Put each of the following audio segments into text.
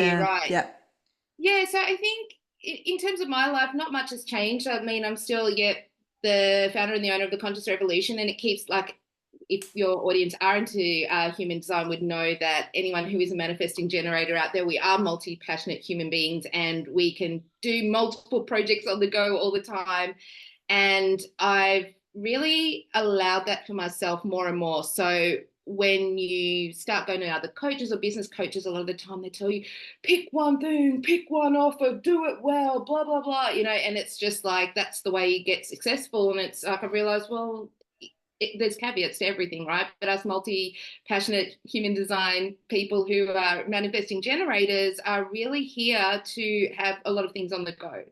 right. yeah. Yeah, so I think in terms of my life, not much has changed. I mean, I'm still yet the founder and the owner of the Conscious Revolution, and it keeps like if your audience are into human design would know that anyone who is a manifesting generator out there, we are multi-passionate human beings and we can do multiple projects on the go all the time. And I've really allowed that for myself more and more. So when you start going to other coaches or business coaches, a lot of the time they tell you, pick one thing, pick one offer, do it well, blah, blah, blah, and it's just like, that's the way you get successful. And it's like, I realized, well, there's caveats to everything, right? But us multi-passionate human design people who are manifesting generators are really here to have a lot of things on the go,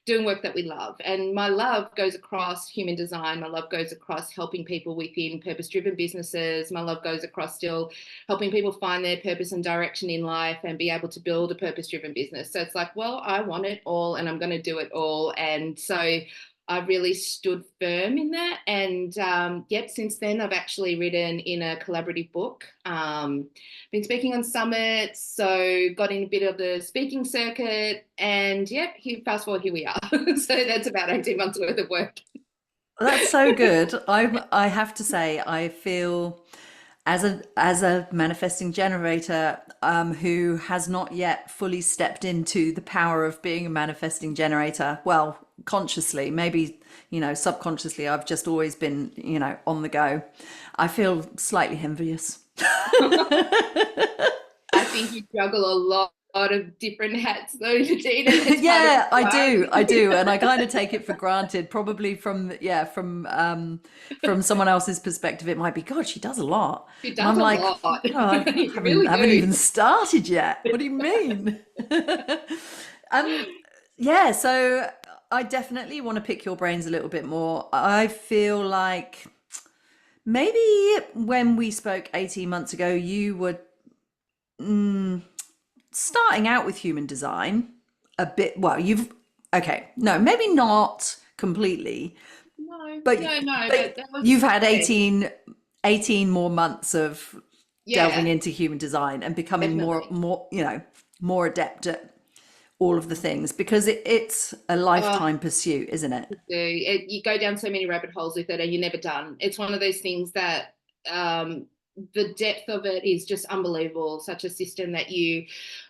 doing work that we love. And my love goes across human design. My love goes across helping people within purpose-driven businesses. My love goes across still helping people find their purpose and direction in life and be able to build a purpose-driven business. So it's like, well, I want it all and I'm going to do it all. And so I really stood firm in that. And yep, since then, I've actually written in a collaborative book, been speaking on summits, so got in a bit of the speaking circuit. And yep, fast forward, here we are. So that's about 18 months worth of work. That's so good. I have to say, I feel as a manifesting generator who has not yet fully stepped into the power of being a manifesting generator. Well, consciously, maybe, subconsciously, I've just always been, on the go. I feel slightly envious. I think you juggle a lot of different hats though, Tina. It's part of Yeah, I life. do, and I kind of take it for granted. Probably from someone else's perspective, it might be, God, she does a lot, She and does I'm a like, lot. oh, I You haven't really haven't even do. started yet. What do you mean? um, yeah, so I definitely want to pick your brains a little bit more. I feel like maybe when we spoke 18 months ago, you were starting out with human design a bit. Well, okay, no, maybe not completely, No, but no, no, but but that was, you've had yeah, 18 more months of delving yeah, into human design and becoming more definitely. more more adept at all of the things, because it's a Oh, lifetime pursuit, isn't it? you go down so many rabbit holes with it and you're never done. It's one of those things that um, the depth of it is just unbelievable. Such a system that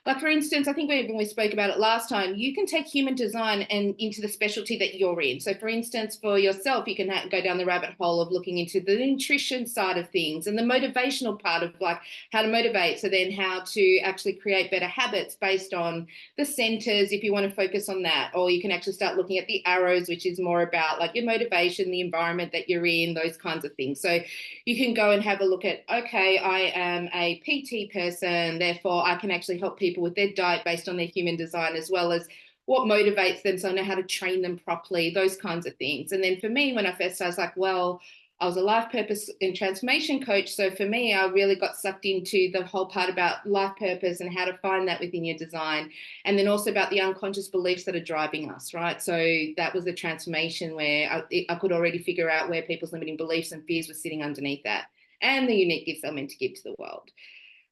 like for instance, I think when we spoke about it last time, you can take human design and into the specialty that you're in. So for instance, for yourself, you can go down the rabbit hole of looking into the nutrition side of things and the motivational part of like how to motivate. So then how to actually create better habits based on the centers if you want to focus on that, or you can actually start looking at the arrows, which is more about like your motivation, the environment that you're in, those kinds of things. So you can go and have a look at, okay, I am a PT person, therefore I can actually help people with their diet based on their human design, as well as what motivates them, so I know how to train them properly, those kinds of things. And then for me, when I first started, I was like, well, I was a life purpose and transformation coach. So for me, I really got sucked into the whole part about life purpose and how to find that within your design. And then also about the unconscious beliefs that are driving us, right? So that was the transformation where I could already figure out where people's limiting beliefs and fears were sitting underneath that and the unique gifts they're meant to give to the world.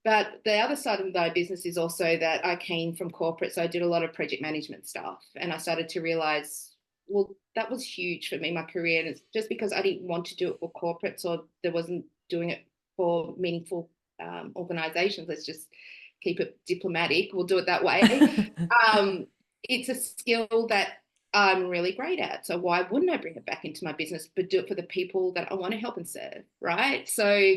But the other side of my business is also that I came from corporate. So I did a lot of project management stuff. And I started to realize, well, that was huge for me, my career. And it's just because I didn't want to do it for corporates or there wasn't doing it for meaningful organizations. Let's just keep it diplomatic. We'll do it that way. Um, it's a skill that I'm really great at. So why wouldn't I bring it back into my business, but do it for the people that I want to help and serve, right? So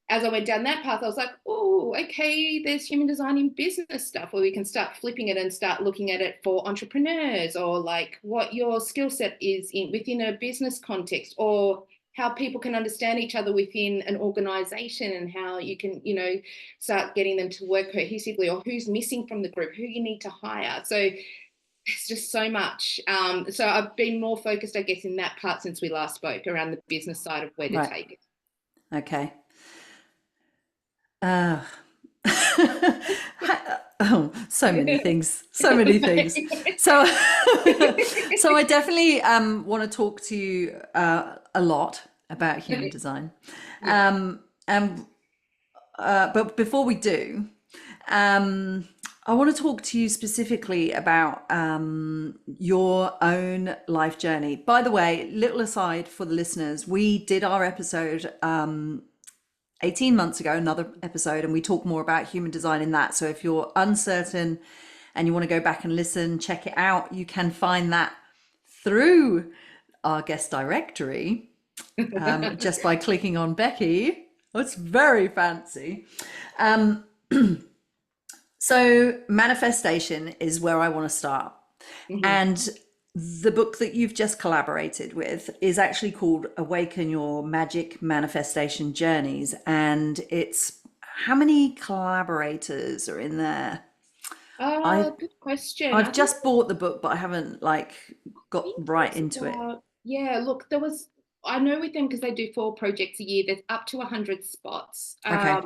as I went down that path, I was like, oh, okay, there's human design in business stuff where we can start flipping it and start looking at it for entrepreneurs, or like what your skill set is in within a business context, or how people can understand each other within an organization and how you can, start getting them to work cohesively, or who's missing from the group, who you need to hire. So it's just so much. So I've been more focused, I guess, in that part since we last spoke around the business side of where to Right. take it. Okay. uh oh, so many things, so many things. So so I definitely want to talk to you a lot about human design. Yeah. And but before we do, um I want to talk to you specifically about your own life journey. By the way, little aside for the listeners, we did our episode 18 months ago, another episode, and we talk more about human design in that. So if you're uncertain and you want to go back and listen, check it out. You can find that through our guest directory just by clicking on Becky. It's very fancy. So manifestation is where I want to start. Mhm. And the book that you've just collaborated with is actually called Awaken Your Magic Manifestation Journeys. And it's how many collaborators are in there? I Good question. I've just bought the book, but I haven't like got Think right there's into it. about, yeah, look, I know with them because they do 4 projects a year, there's up to 100 spots. Okay.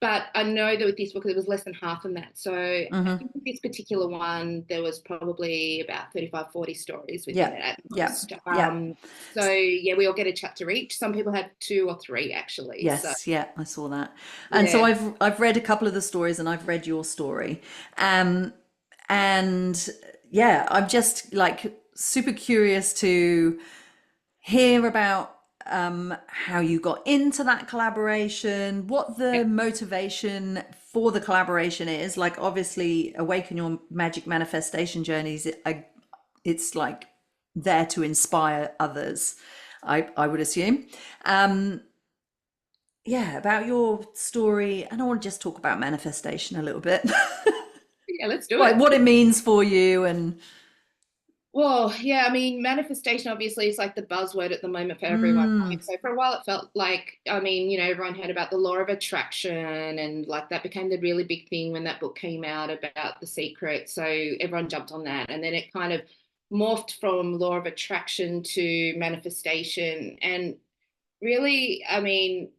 But I know that with this book, it was less than half of that. So I Mm-hmm. think with this particular one, there was probably about 35, 40 stories within Yeah. it at Yeah. most. Yeah. So yeah, we all get a chapter each. Some people had 2 or 3 actually. So Yes, yeah, I saw that. And so yeah. I've read a couple of the stories and I've read your story. Um and yeah, I'm just like super curious to hear about how you got into that collaboration, what the motivation for the collaboration is. Like obviously Awaken Your Magic Manifestation Journeys, it's like there to inspire others, I would assume. Um, yeah, about your story, and I want to just talk about manifestation a little bit. Yeah, let's do Like it. what it means for you and Well, yeah, I mean, manifestation obviously is like the buzzword at the moment for everyone, mm, right? So for a while, it felt like, I mean, everyone heard about the law of attraction, and like that became the really big thing when that book came out about The Secret. So everyone jumped on that, and then it kind of morphed from law of attraction to manifestation. And really, I mean,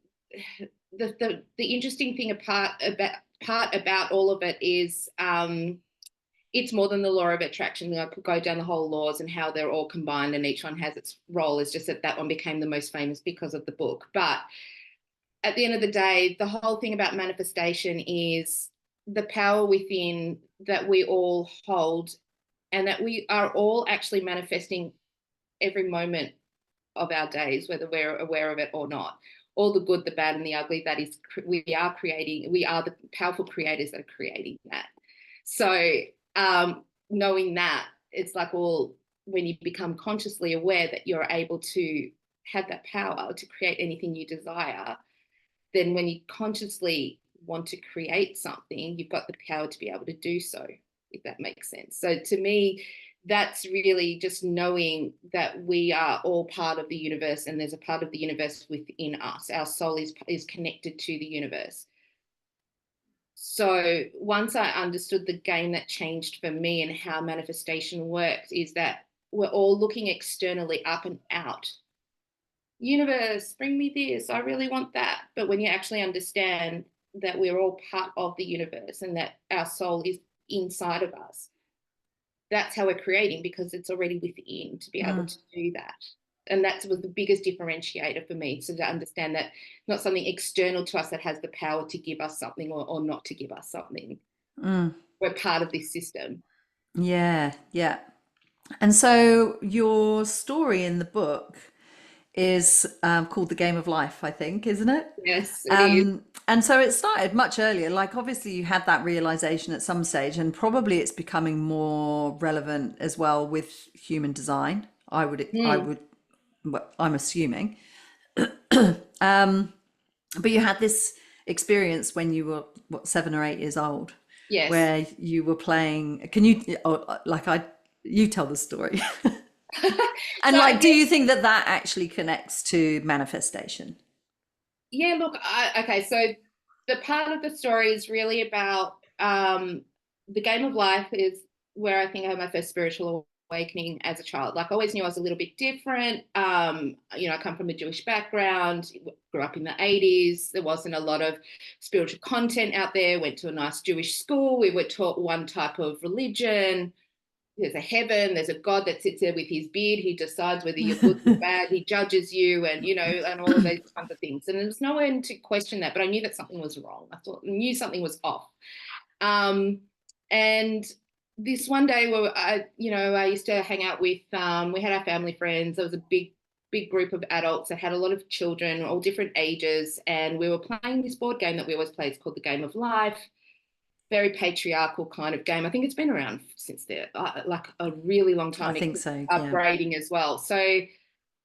the interesting thing about all of it is, it's more than the law of attraction. I could go down the whole laws and how they're all combined and each one has its role. It's just that one became the most famous because of the book. But at the end of the day, the whole thing about manifestation is the power within that we all hold, and that we are all actually manifesting every moment of our days, whether we're aware of it or not. All the good, the bad, and the ugly, that is, we are creating, we are the powerful creators that are creating that. So knowing that, it's like, well, when you become consciously aware that you're able to have that power to create anything you desire, then when you consciously want to create something, you've got the power to be able to do so, if that makes sense. So to me, that's really just knowing that we are all part of the universe, and there's a part of the universe within us. Our soul is connected to the universe. So once I understood the game, that changed for me and how manifestation works is that we're all looking externally up and out. Universe, bring me this. I really want that. But when you actually understand that we're all part of the universe and that our soul is inside of us, that's how we're creating, because it's already within to be able mm, to do that. And that was the biggest differentiator for me. So to understand that not something external to us that has the power to give us something, or not to give us something. mm, We're part of this system. yeah, yeah. And so your story in the book is called The Game of Life, I think, isn't it? Yes, it is. And so it started much earlier. Like obviously you had that realization at some stage, and probably it's becoming more relevant as well with human design. Mm, Well, I'm assuming. But you had this experience when you were what 7 or 8 years old, yes. where you were playing. Can you you tell the story? And So I like, do you guess, think that that actually connects to manifestation? yeah, look, okay, so the part of the story is really about, the game of life is where I think I had my first spiritual awakening as a child. Like I always knew I was a little bit different. I come from a Jewish background, grew up in the 80s. There wasn't a lot of spiritual content out there. Went to a nice Jewish school. We were taught one type of religion. There's a heaven, there's a God that sits there with his beard. He decides whether you're good or bad. He judges you, and all of those kinds of things. And there's no one to question that, but I knew that something was wrong. I knew something was off. And this one day where I used to hang out with, we had our family friends. There was a big group of adults that had a lot of children, all different ages. And we were playing this board game that we always play. It's called the Game of Life. Very patriarchal kind of game. I think it's been around since like a really long time. I think so, yeah. Upgrading as well. So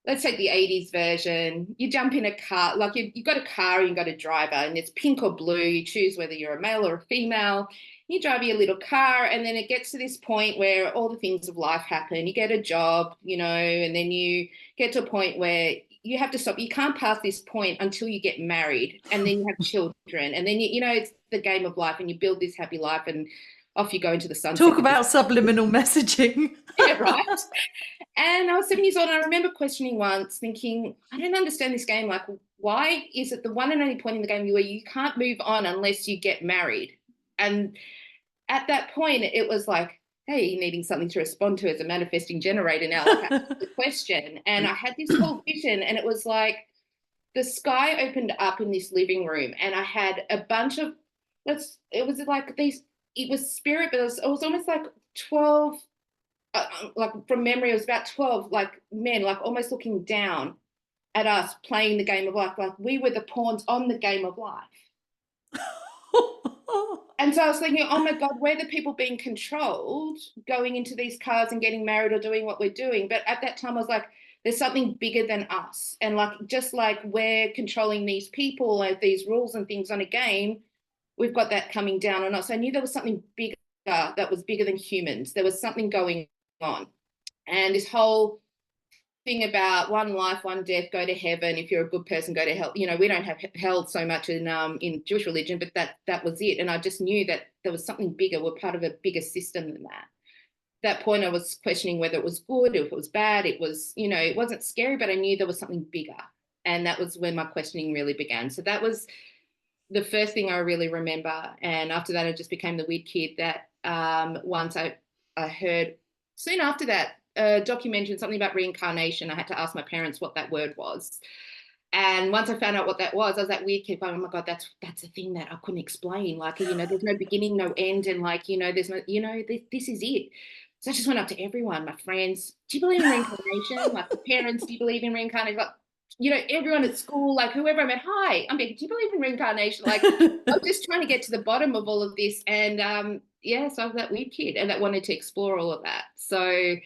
let's take the 80s version. You jump in a car, like you've got a car and you've got a driver, and it's pink or blue. You choose whether you're a male or a female. You drive your little car, and then it gets to this point where all the things of life happen. You get a job, and then you get to a point where you have to stop. You can't pass this point until you get married, and then you have children, and then it's the game of life, and you build this happy life, and off you go into the sunset. Talk about subliminal messaging. Yeah, right. And I was 7 years old, and I remember questioning once, thinking, I don't understand this game. Like, why is it the one and only point in the game where you can't move on unless you get married? And at that point, it was like, hey, you're needing something to respond to as a manifesting generator now. Like, that's the question. And I had this whole vision, and it was like the sky opened up in this living room, and I had a bunch of, it was like these, it was spirit, but it was almost like 12, like from memory, it was about 12 like men, like almost looking down at us playing the game of life, like we were the pawns on the game of life. And so I was thinking, oh my God, we're the people being controlled, going into these cars and getting married or doing what we're doing. But at that time, I was like, there's something bigger than us. And like, just like we're controlling these people or these rules and things on a game, we've got that coming down on us. I knew there was something bigger that was bigger than humans. There was something going on. And this whole thing about one life, one death, go to heaven. If you're a good person, go to hell. We don't have hell so much in Jewish religion, but that was it. And I just knew that there was something bigger. We're part of a bigger system than that. At that point, I was questioning whether it was good, if it was bad. It was, it wasn't scary, but I knew there was something bigger. And that was when my questioning really began. So that was the first thing I really remember. And after that, I just became the weird kid that once I heard, soon after that, a documentary, something about reincarnation. I had to ask my parents what that word was. And once I found out what that was, I was that weird kid going, oh my God, that's a thing that I couldn't explain. Like, there's no beginning, no end. And like, there's no, this is it. So I just went up to everyone, my friends, do you believe in reincarnation? Like the parents, do you believe in reincarnation? Like, everyone at school, like whoever I met, hi, I'm Becky, do you believe in reincarnation? Like, I'm just trying to get to the bottom of all of this. And so I was that weird kid and that wanted to explore all of that. So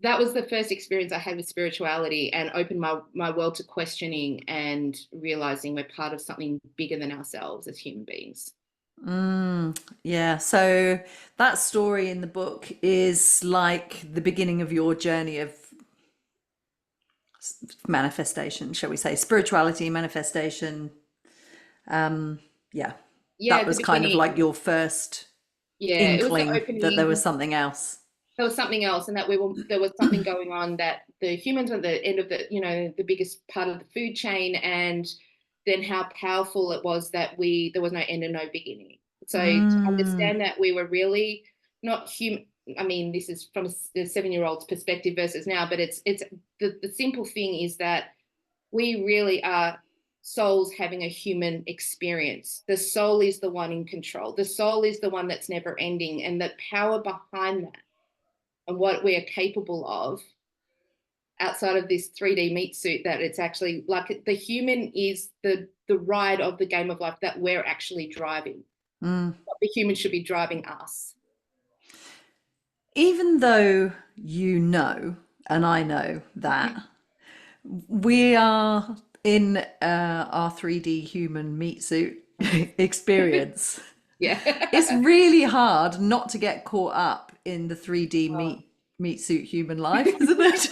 that was the first experience I had with spirituality and opened my world to questioning and realizing we're part of something bigger than ourselves as human beings. Yeah. So that story in the book is like the beginning of your journey of manifestation, shall we say, spirituality, manifestation. That was kind of like your first inkling that there was something else. There was something else, and that there was something going on, that the humans were the end of the biggest part of the food chain, and then how powerful it was that there was no end and no beginning. So to understand that we were really not human. I mean, this is from the 7-year-old's perspective versus now, but it's the simple thing is that we really are souls having a human experience. The soul is the one in control. The soul is the one that's never ending, and the power behind that and what we are capable of outside of this 3D meat suit, that it's actually like the human is the ride of the game of life that we're actually driving. The human should be driving us. Even though and I know that we are in our 3D human meat suit experience. Yeah. It's really hard not to get caught up in the 3D meat suit human life, isn't it?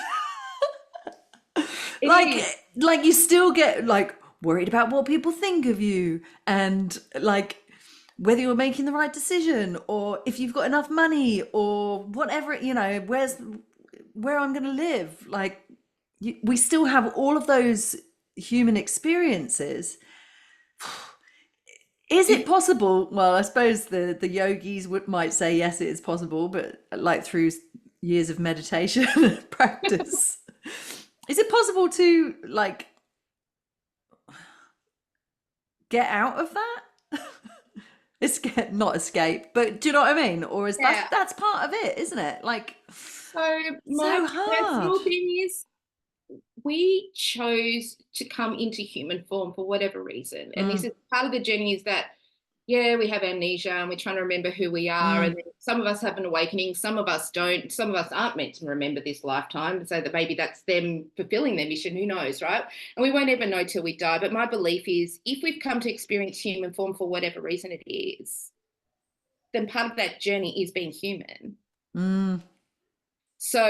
Like you still get like worried about what people think of you, and like whether you're making the right decision, or if you've got enough money, or whatever, where I'm going to live. Like we still have all of those human experiences. Is it possible? Well, I suppose the yogis might say yes, it is possible, but like through years of meditation practice, is it possible to like get out of that? not escape, but do you know what I mean? Or is Yeah. that's part of it, isn't it? Like, So my so hard. personal thing is we chose to come into human form for whatever reason. And this Mm, is part of the journey is that, yeah, we have amnesia and we're trying to remember who we are. And mm, then some of us have an awakening, some of us don't. Some of us aren't meant to remember this lifetime. So that maybe that's them fulfilling their mission, who knows, right? And we won't ever know till we die. But my belief is if we've come to experience human form for whatever reason it is, then part of that journey is being human. mm, So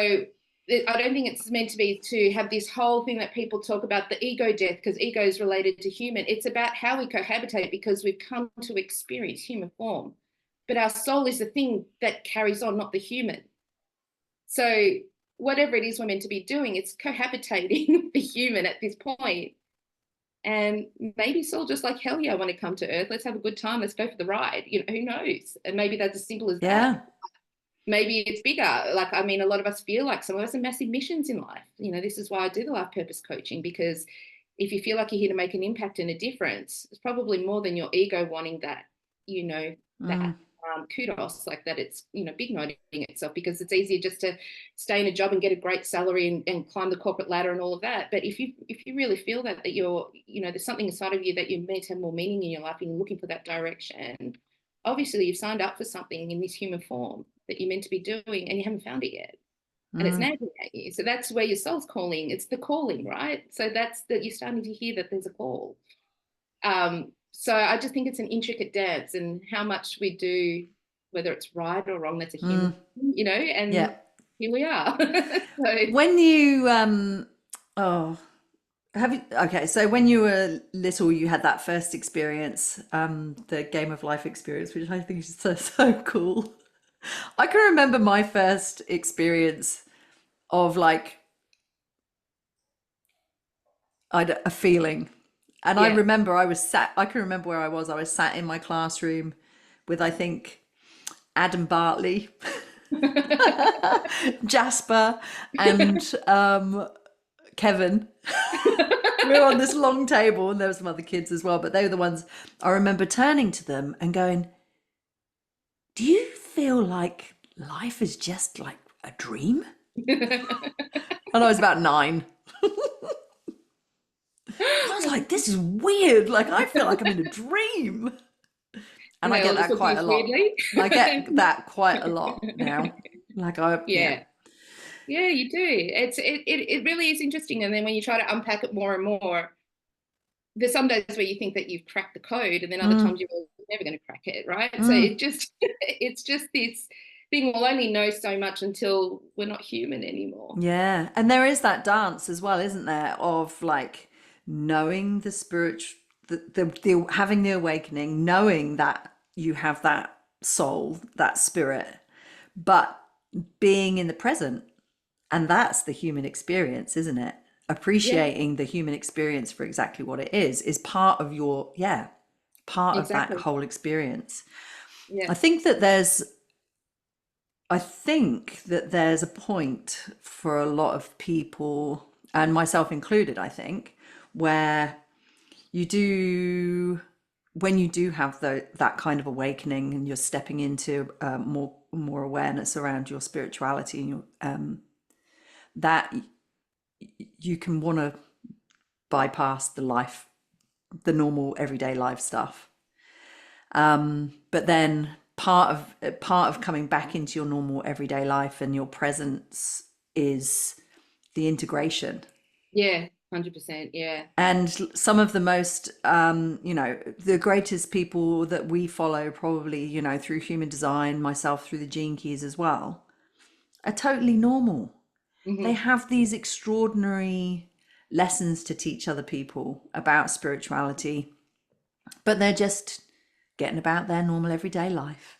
I don't think it's meant to be to have this whole thing that people talk about the ego death because ego is related to human. It's about how we cohabitate because we've come to experience human form. But our soul is the thing that carries on, not the human. So whatever it is we're meant to be doing, it's cohabitating with the human at this point. And maybe soul just like, hell yeah, I want to come to earth. Let's have a good time. Let's go for the ride. Who knows? And maybe that's as simple as that. yeah. Maybe it's bigger. Like, I mean, a lot of us feel like some of us are massive missions in life. This is why I do the life purpose coaching, because if you feel like you're here to make an impact and a difference, it's probably more than your ego wanting that, that Mm, kudos, like that it's, big noting itself, because it's easier just to stay in a job and get a great salary and climb the corporate ladder and all of that. But if you really feel that you're, there's something inside of you that you're meant to have more meaning in your life and you're looking for that direction, obviously you've signed up for something in this human form that you're meant to be doing and you haven't found it yet. And it's mm, nagging at you. So that's where your soul's calling. It's the calling, right? So that's that you're starting to hear that there's a call. So I just think it's an intricate dance, and how much we do, whether it's right or wrong, that's a human, mm, and yeah. here we are. So When you oh, have you okay, so when you were little you had that first experience, the game of life experience, which I think is so cool. I can remember my first experience of like a feeling. And I yeah. remember I can remember where I was sat in my classroom with, I think, Adam Bartley, Jasper, and Kevin. We were on this long table and there were some other kids as well, but they were the ones I remember turning to them and going, do you feel like life is just like a dream? And I was about 9. And I was like, this is weird. Like, I feel like I'm in a dream. And And I they get all just that look at quite you a lot. weirdly. I get that quite a lot now. Like, yeah. Yeah. Yeah, you do. It really is interesting. And then when you try to unpack it more and more, there's some days where you think that you've cracked the code, and then other Mm, times you're never going to crack it, right? So mm, it's just this thing we'll only know so much until we're not human anymore. yeah. And there is that dance as well, isn't there? Of like knowing the spiritual, the having the awakening, knowing that you have that soul, that spirit, but being in the present. And that's the human experience, isn't it? Yeah, Appreciating the human experience for exactly what it is part of your, yeah, part of that exactly. whole experience. Yeah. I think that there's, I think that there's a point for a lot of people, and myself included, I think, where you do, when you do have that kind of awakening and you're stepping into more awareness around your spirituality and your that you can want to bypass the normal everyday life stuff. But then part of coming back into your normal everyday life and your presence is the integration. Yeah. 100%. Yeah. And some of the most, the greatest people that we follow, probably, through human design, myself through the gene keys as well, are totally normal. They Hmm. have these extraordinary lessons to teach other people about spirituality, but they're just getting about their normal everyday life.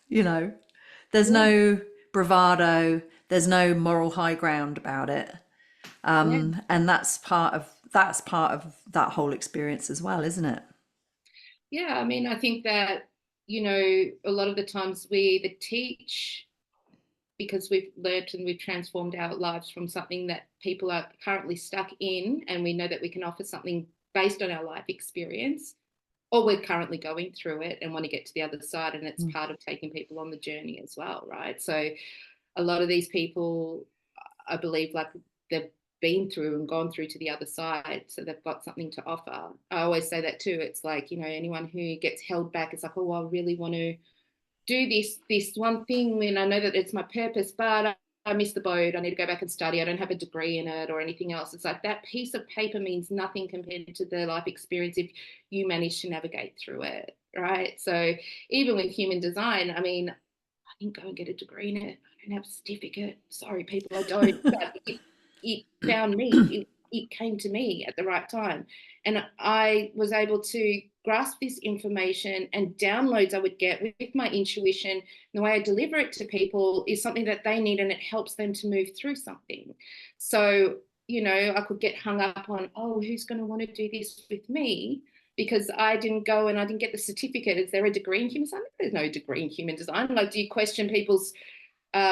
There's Yeah. no bravado, there's no moral high ground about it. Yeah. And that's part of that whole experience as well, isn't it? Yeah. I mean, I think that, a lot of the times we either teach because we've learned and we've transformed our lives from something that people are currently stuck in, and we know that we can offer something based on our life experience, or we're currently going through it and want to get to the other side, and it's Mm. part of taking people on the journey as well, right? So a lot of these people, I believe, like, they've been through and gone through to the other side, so they've got something to offer. I always say that too. It's like, you know, anyone who gets held back, it's like, oh, I really want to do this one thing when I know that it's my purpose, but I missed the boat. I need to go back and study. I don't have a degree in it or anything else. It's like that piece of paper means nothing compared to the life experience if you manage to navigate through it, right? So even with human design, I mean, I didn't go and get a degree in it. I don't have a certificate. Sorry, people, I don't. But it found me. It came to me at the right time. And I was able to grasp this information, and downloads I would get with my intuition. And the way I deliver it to people is something that they need, and it helps them to move through something. So, you know, I could get hung up on, oh, who's going to want to do this with me? Because I didn't go and I didn't get the certificate. Is there a degree in human design? There's no degree in human design. Like, do you question people's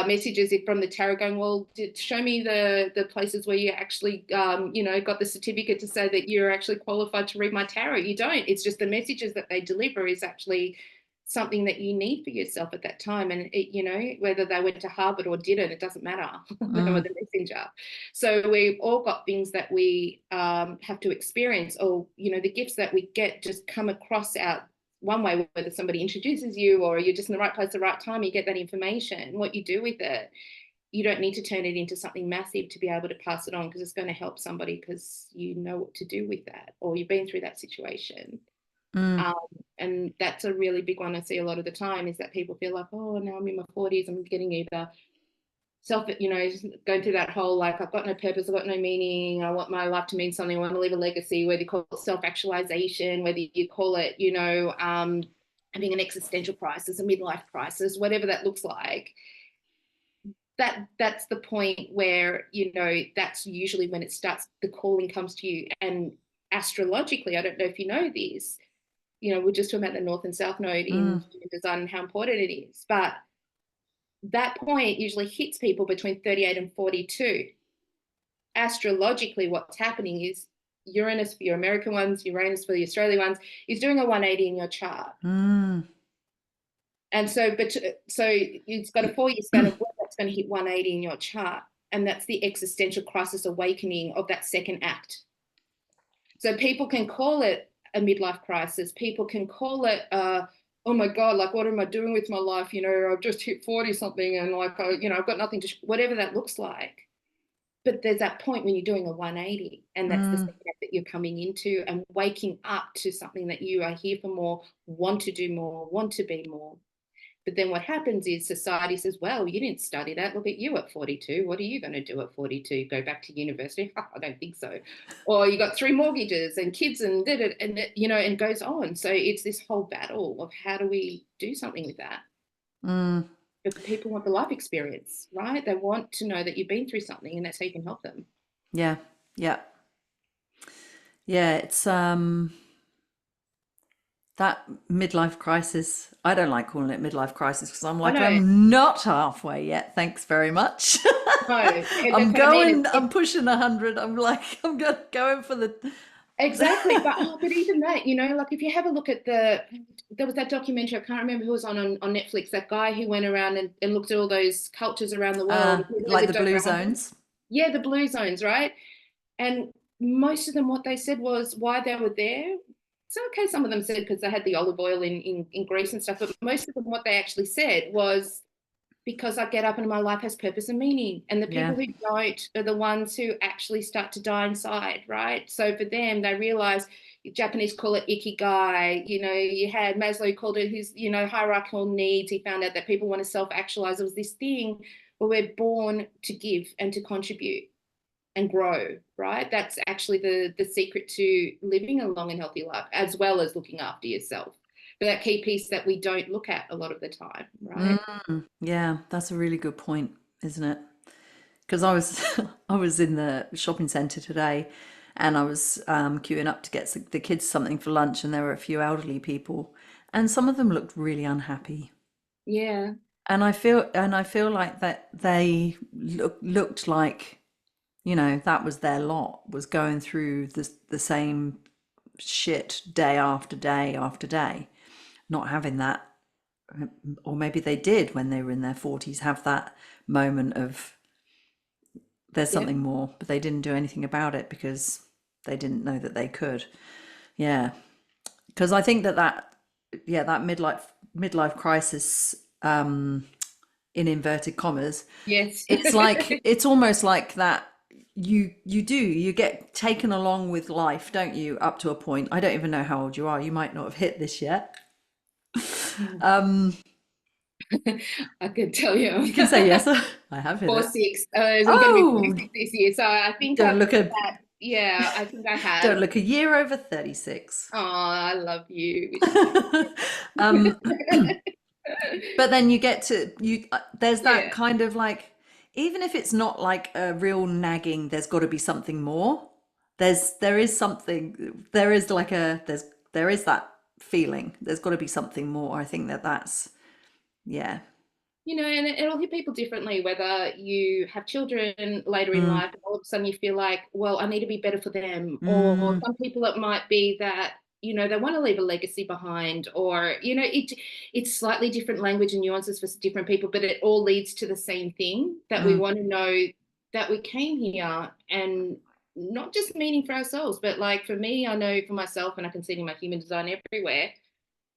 messages from the tarot, going, well, show me the places where you actually, you know, got the certificate to say that you're actually qualified to read my tarot? You don't. It's just the messages that they deliver is actually something that you need for yourself at that time. And it, you know, whether they went to Harvard or didn't, it doesn't matter. They were the messenger. So we've all got things that we have to experience, or, you know, the gifts that we get just come across out one way, whether somebody introduces you or you're just in the right place at the right time, you get that information. What you do with it, you don't need to turn it into something massive to be able to pass it on, because it's going to help somebody because you know what to do with that, or you've been through that situation. And that's a really big one I see a lot of the time, is that people feel like, oh, now I'm in my 40s, I'm getting either self, you know, going through that whole, like, I've got no purpose, I've got no meaning, I want my life to mean something, I want to leave a legacy, whether you call it self-actualization, whether you call it, you know, having an existential crisis, a midlife crisis, whatever that looks like. That's the point where, you know, that's usually when it starts, the calling comes to you. And astrologically, I don't know if you know this, you know, we're just talking about the north and south node in human design and how important it is, but that point usually hits people between 38 and 42. Astrologically, what's happening is Uranus for your American ones, Uranus for the Australian ones, is doing a 180 in your chart. And so, so it's got a 4-year span of when that's going to hit 180 in your chart. And that's the existential crisis awakening of that second act. So people can call it a midlife crisis. People can call it, oh my God, like, what am I doing with my life? You know, I've just hit 40 something and, like, you know, I've got nothing to, whatever that looks like. But there's that point when you're doing a 180, and that's the second act that you're coming into, and waking up to something that you are here for more, want to do more, want to be more. But then what happens is society says, well, you didn't study that. Look at you at 42. What are you going to do at 42? Go back to university? I don't think so. Or you got 3 mortgages and kids and did it, and, you know, and goes on. So it's this whole battle of how do we do something with that? But people want the life experience, right? They want to know that you've been through something, and that's how you can help them. Yeah. It's that midlife crisis. I don't like calling it midlife crisis, because I'm like, I'm not halfway yet. Thanks very much. No, I'm going. I'm pushing 100. I'm like, I'm going for the. Exactly, but even that, you know, like, if you have a look at there was that documentary, I can't remember who was on Netflix, that guy who went around and looked at all those cultures around the world, like the blue zones. Yeah, the blue zones, right? And most of them, what they said was why they were there. So, okay, some of them said because they had the olive oil in Greece and stuff, but most of them, what they actually said was, because I get up and my life has purpose and meaning. And the people who don't are the ones who actually start to die inside, right? So for them, they realize, Japanese call it ikigai, you know, you had Maslow called it his, you know, hierarchical needs. He found out that people want to self-actualize. It was this thing where we're born to give and to contribute and grow, right? That's actually the secret to living a long and healthy life, as well as looking after yourself. But that key piece that we don't look at a lot of the time, right? Yeah, that's a really good point, isn't it? Because I was in the shopping centre today, and I was queuing up to get the kids something for lunch, and there were a few elderly people, and some of them looked really unhappy. Yeah. And I feel like that they looked like, you know, that was their lot, was going through the same shit day after day after day, not having that. Or maybe they did when they were in their 40s have that moment of there's Yeah. something more, but they didn't do anything about it because they didn't know that they could. Yeah, because I think that midlife crisis, in inverted commas, Yes. it's almost like that. You get taken along with life, don't you, up to a point. I don't even know how old you are. You might not have hit this yet. um I can tell you. you can say yes. I have hit Four it. six. I'm going to be Oh, 46 this year, so I think don't I've look hit a that. Yeah, I think I don't have. look a year over 36. Oh, I love you, which is um good. but then you get to there's that Yeah. kind of like, even if it's not like a real nagging, there's got to be something more. There is something, there is like a there is that feeling there's got to be something more. I think that's, yeah. And it'll hit people differently, whether you have children later in Mm, life, and all of a sudden you feel like, well, I need to be better for them. Or mm, some people, it might be that, they want to leave a legacy behind, or, it's slightly different language and nuances for different people, but it all leads to the same thing, that we mm, want to know that we came here, and not just meaning for ourselves, but like for me, I know for myself, and I can see it in my human design everywhere.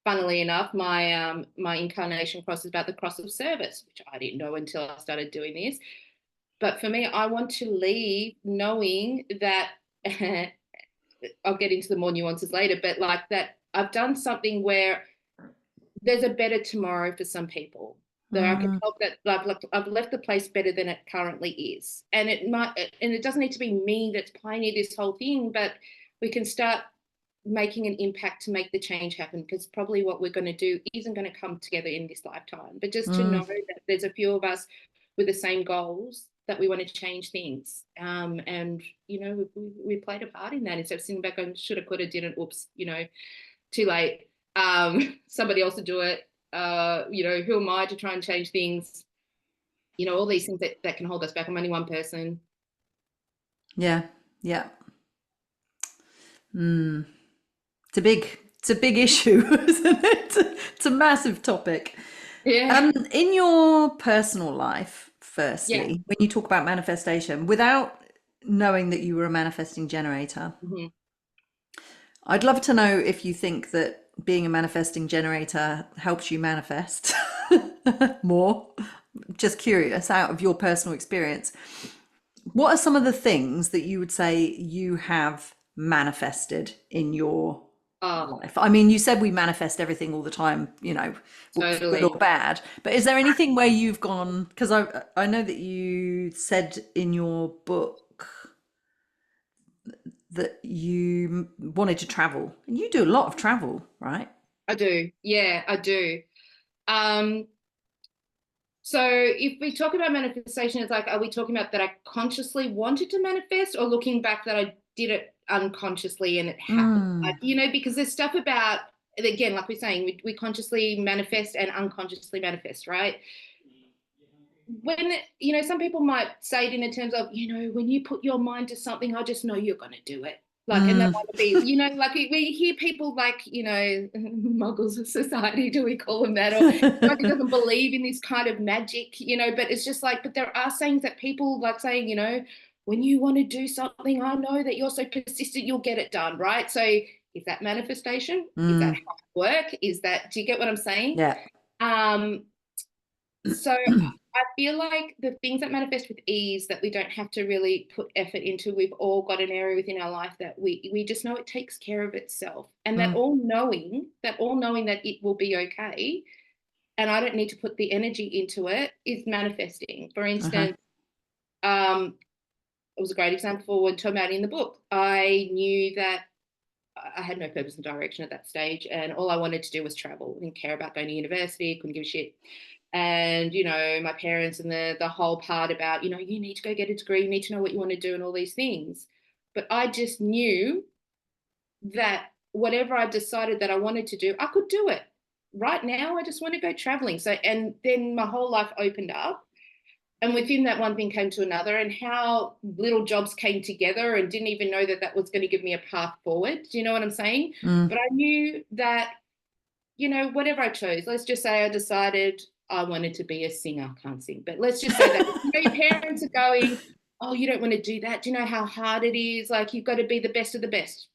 Funnily enough, my incarnation cross is about the cross of service, which I didn't know until I started doing this. But for me, I want to leave knowing that I'll get into the more nuances later, but like that I've done something where there's a better tomorrow for some people. That I can mm. help, that I've left the place better than it currently is. And it doesn't need to be me that's pioneered this whole thing, but we can start making an impact to make the change happen, because probably what we're going to do isn't going to come together in this lifetime, but just to know that there's a few of us with the same goals, that we want to change things, and we played a part in that, instead of sitting back going, shoulda, coulda, didn't, oops, too late. Somebody else to do it. Who am I to try and change things? All these things that can hold us back. I'm only one person. Yeah, yeah. It's a big issue, isn't it? It's a massive topic. Yeah. In your personal life, Yeah. firstly, when you talk about manifestation, without knowing that you were a manifesting generator, Mm-hmm. I'd love to know if you think that being a manifesting generator helps you manifest more. Just curious, out of your personal experience, what are some of the things that you would say you have manifested in your Oh, life? I mean, you said we manifest everything all the time, for good or totally. bad. But is there anything where you've gone? Because I know that you said in your book that you wanted to travel, and you do a lot of travel, right? I do. Yeah, I do. Um, so if we talk about manifestation, it's like, are we talking about that I consciously wanted to manifest, or looking back that I did it unconsciously and it happened? Mm, Because there's stuff about, again, like we're saying, we consciously manifest and unconsciously manifest, right? When, some people might say it in the terms of, when you put your mind to something, I just know you're going to do it. Like, and that mm, might be, like we hear people like, muggles of society, do we call them that? Or somebody doesn't believe in this kind of magic, but it's just like, but there are sayings that people like saying, when you want to do something, I know that you're so persistent, you'll get it done, right? So is that manifestation? Is that mm, hard work? Do you get what I'm saying? yeah. Um, so I feel like the things that manifest with ease, that we don't have to really put effort into, we've all got an area within our life that we just know it takes care of itself. And that Mm, all knowing that it will be okay, and I don't need to put the energy into it, is manifesting. For uh-huh. instance, it was a great example when talking about in the book. I knew that I had no purpose and direction at that stage, and all I wanted to do was travel. I didn't care about going to university, couldn't give a shit. And my parents and the whole part about, you need to go get a degree, you need to know what you want to do and all these things. But I just knew that whatever I decided that I wanted to do, I could do it. Right now I just want to go traveling. So, and then my whole life opened up, And within that, one thing came to another, and how little jobs came together, and didn't even know that that was going to give me a path forward. Do you know what I'm saying? But I knew that, you know, whatever I chose, let's just say I decided I wanted to be a singer. I can't sing, but let's just say that, you know, your parents are going, oh, you don't want to do that. Do you know how hard it is? Like, you've got to be the best of the best.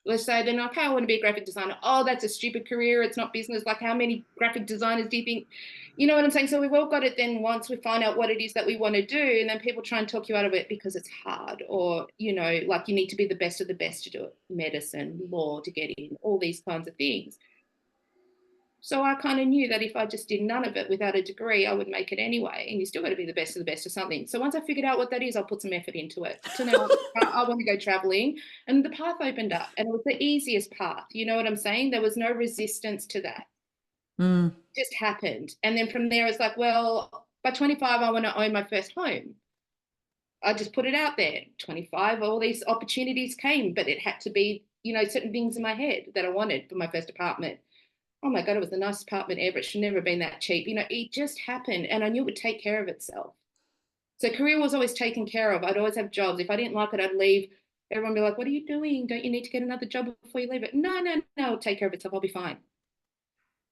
Let's say then, okay, I want to be a graphic designer. Oh, that's a stupid career. It's not business. Like, how many graphic designers do you think? You know what I'm saying? So we've all got it then once we find out what it is that we want to do, and then people try and talk you out of it because it's hard, or, you know, like you need to be the best of the best to do it. Medicine, law to get in, all these kinds of things. So I kind of knew that if I just did none of it without a degree, I would make it anyway. And you still got to be the best of the best of something. So once I figured out what that is, I'll put some effort into it. So now I want to go traveling, and the path opened up, and it was the easiest path. You know what I'm saying? There was no resistance to that. It just happened. And then from there, it's like, well, by 25, I want to own my first home. I just put it out there. 25, all these opportunities came, but it had to be, you know, certain things in my head that I wanted for my first apartment. Oh my God, it was the nicest apartment ever. It should never have been that cheap. You know, it just happened, and I knew it would take care of itself. So career was always taken care of. I'd always have jobs. If I didn't like it, I'd leave. Everyone would be like, what are you doing? Don't you need to get another job before you leave it? No, it'll take care of itself. I'll be fine.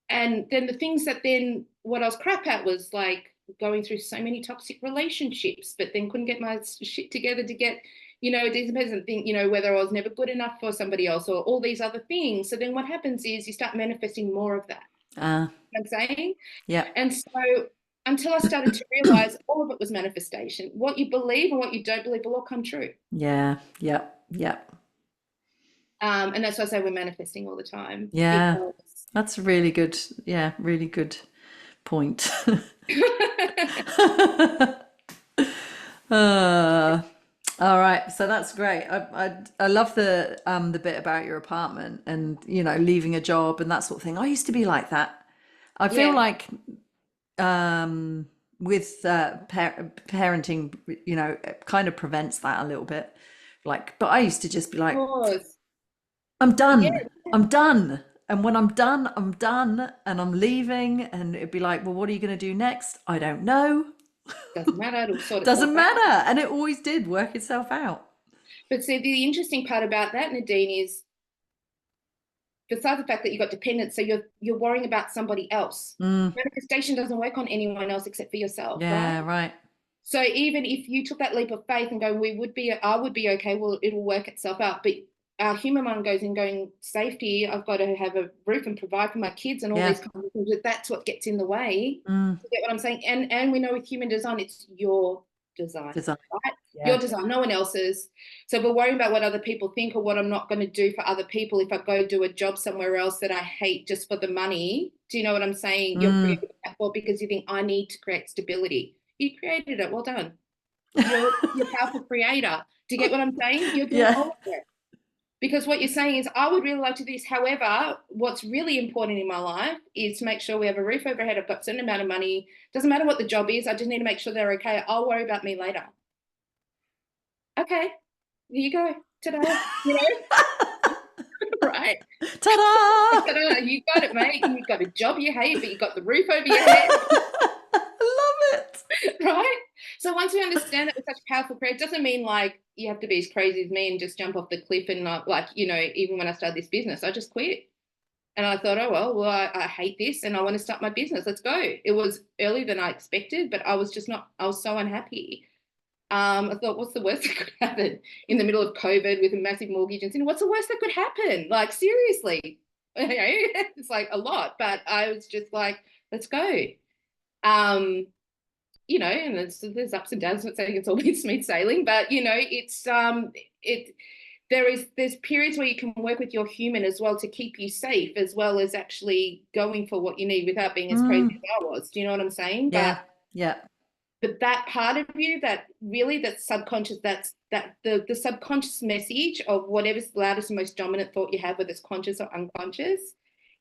And then the things that then, what I was crap at was like going through so many toxic relationships, but then couldn't get my shit together to get, you know, it doesn't think, you know, whether I was never good enough for somebody else or all these other things. So then what happens is you start manifesting more of that. You know what I'm saying? Yeah. And so until I started to realize all of it was manifestation. What you believe and what you don't believe will all come true. Yeah. Yep. Yep. And that's why I say we're manifesting all the time. Yeah. Because That's really good. Yeah, really good point. All right, so that's great. I love the bit about your apartment and, you know, leaving a job and that sort of thing. I used to be like that. I feel yeah. like with parenting, you know, it kind of prevents that a little bit. Like, but I used to just be like, Course. I'm Yeah. done. I'm done. And when I'm done, I'm done and I'm leaving. And it'd be like, well, what are you going to do next? I don't know. Doesn't matter. It'll sort itself Doesn't out. matter. And it always did work itself out. But see, the interesting part about that, Nadine, is besides the fact that you got dependent, so you're worrying about somebody else. Manifestation doesn't work on anyone else except for yourself, Yeah, right? right. So even if you took that leap of faith and go, I would be okay, well, it'll work itself out. But our human mind goes in going, safety, I've got to have a roof and provide for my kids and all Yeah. these kinds of things. That's what gets in the way. You get what I'm saying? And we know with human design, it's your design, Design. right? Yeah. Your design, no one else's. So we're worrying about what other people think or what I'm not going to do for other people if I go do a job somewhere else that I hate just for the money. Do you know what I'm saying? You're creating that for because you think I need to create stability. You created it. Well done. You're a powerful creator. Do you get what I'm saying? You're doing Yeah. all of it. Because what you're saying is, I would really like to do this. However, what's really important in my life is to make sure we have a roof overhead. I've got a certain amount of money. Doesn't matter what the job is. I just need to make sure they're okay. I'll worry about me later. Okay, here you go. Ta-da. You know? Right. Ta-da! Ta-da. You got it, mate. You've got a job you hate, but you've got the roof over your head. I love it. Right? So once we understand that we're such powerful prayer, it doesn't mean like you have to be as crazy as me and just jump off the cliff and not, like, you know, even when I started this business, I just quit. And I thought, oh, well, I hate this and I want to start my business. Let's go. It was earlier than I expected, but I was so unhappy. I thought, what's the worst that could happen in the middle of COVID with a massive mortgage? And what's the worst that could happen? Like, seriously, you know, it's like a lot, but I was just like, let's go. You know, and there's ups and downs. I'm not saying it's all been smooth sailing, but you know, there's periods where you can work with your human as well to keep you safe, as well as actually going for what you need without being as crazy as I was. Do you know what I'm saying? Yeah. Yeah. But that part of you that really, that subconscious, that the subconscious message of whatever's the loudest and most dominant thought you have, whether it's conscious or unconscious,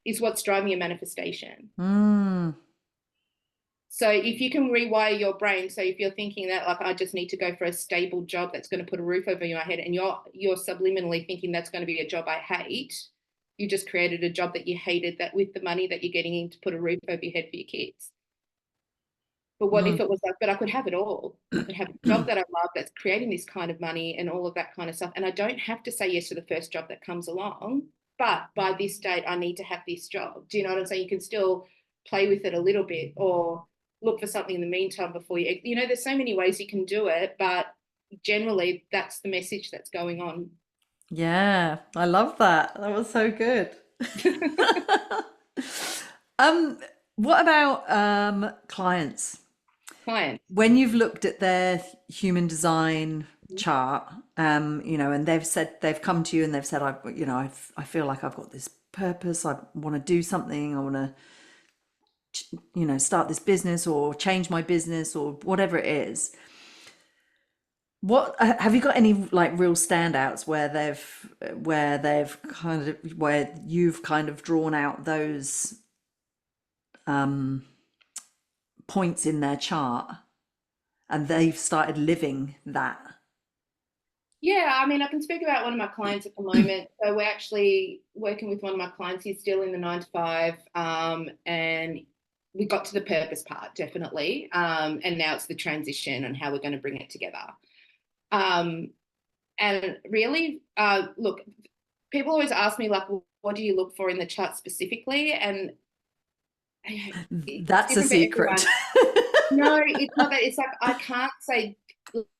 is what's driving your manifestation. So if you can rewire your brain, so if you're thinking that, like, I just need to go for a stable job that's going to put a roof over your head, and you're subliminally thinking that's going to be a job I hate, you just created a job that you hated, that with the money that you're getting in to put a roof over your head for your kids. But what if Mm. it was like, but I could have it all. I could have a job that I love that's creating this kind of money and all of that kind of stuff. And I don't have to say yes to the first job that comes along. But by this date, I need to have this job. Do you know what I'm saying? You can still play with it a little bit or look for something in the meantime before you know, there's so many ways you can do it, but generally that's the message that's going on. Yeah, I love that. That was so good. Um, what about clients? Clients. When you've looked at their human design chart, you know, and they've come to you and they've said, I feel like I've got this purpose. I want to do something. I want to, start this business or change my business or whatever it is. What have you got any like real standouts where you've kind of drawn out those points in their chart and they've started living that? Yeah, I mean, I can speak about one of my clients at the moment. So we're actually working with one of my clients. He's still in the 9 to 5, and we got to the purpose part, definitely. And now it's the transition and how we're going to bring it together. And really, look, people always ask me, like, well, what do you look for in the chart specifically? And it's That's a different for secret. everyone. No, it's not that. It's like I can't say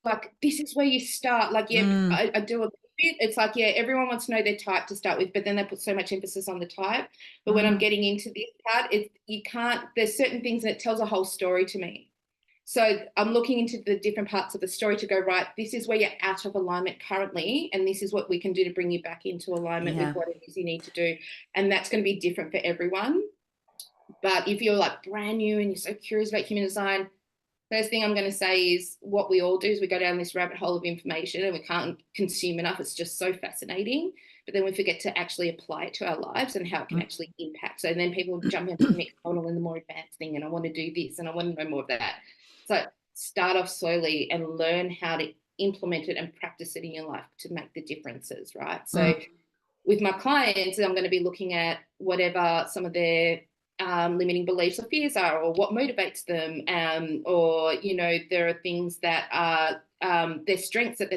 like this is where you start. Like, yeah, Mm, I do a bit. It's like, yeah, everyone wants to know their type to start with, but then they put so much emphasis on the type. But when I'm mm, getting into this part, you can't. There's certain things and it tells a whole story to me. So I'm looking into the different parts of the story to go, right, this is where you're out of alignment currently, and this is what we can do to bring you back into alignment with yeah. what it is you need to do. And that's going to be different for everyone. But if you're like brand new and you're so curious about human design, first thing I'm going to say is what we all do is we go down this rabbit hole of information and we can't consume enough. It's just so fascinating. But then we forget to actually apply it to our lives and how it can Mm, actually impact. So then people jump into the next model and the more advanced thing, and I want to do this and I want to know more of that. So start off slowly and learn how to implement it and practice it in your life to make the differences, right? So mm, with my clients, I'm going to be looking at whatever some of their limiting beliefs or fears are, or what motivates them, or there are things that are their strengths that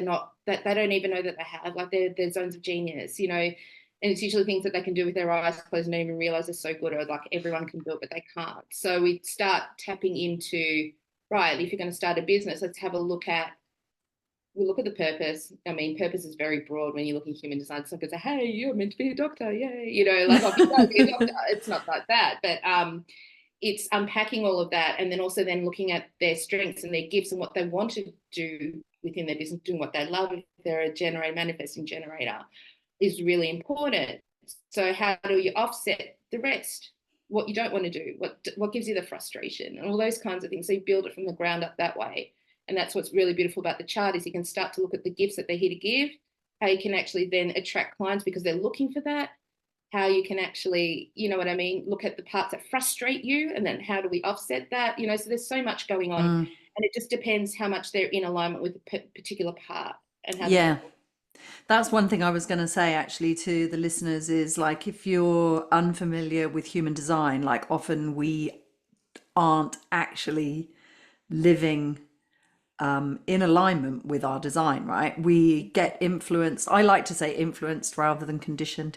that they don't even know that they have, like their zones of genius, and it's usually things that they can do with their eyes closed and don't even realize they're so good, or like everyone can do it but they can't. So we start tapping into, right, if you're going to start a business, let's have a look at we look at the purpose. I mean, purpose is very broad when you look at human design. It's not going to say, hey, you're meant to be a doctor. Yay. Like, I'll be a doctor. It's not like that. But it's unpacking all of that. And then also then looking at their strengths and their gifts and what they want to do within their business, doing what they love. If they're a generator, manifesting generator, is really important. So how do you offset the rest? What you don't want to do, what gives you the frustration, and all those kinds of things. So you build it from the ground up that way. And that's what's really beautiful about the chart is you can start to look at the gifts that they're here to give, how you can actually then attract clients because they're looking for that, how you can actually, you know what I mean, look at the parts that frustrate you and then how do we offset that, so there's so much going on, mm. and it just depends how much they're in alignment with the particular part and how they Yeah. want. That's one thing I was going to say actually to the listeners is like if you're unfamiliar with human design, like often we aren't actually living in alignment with our design, right? We get influenced. I like to say influenced rather than conditioned.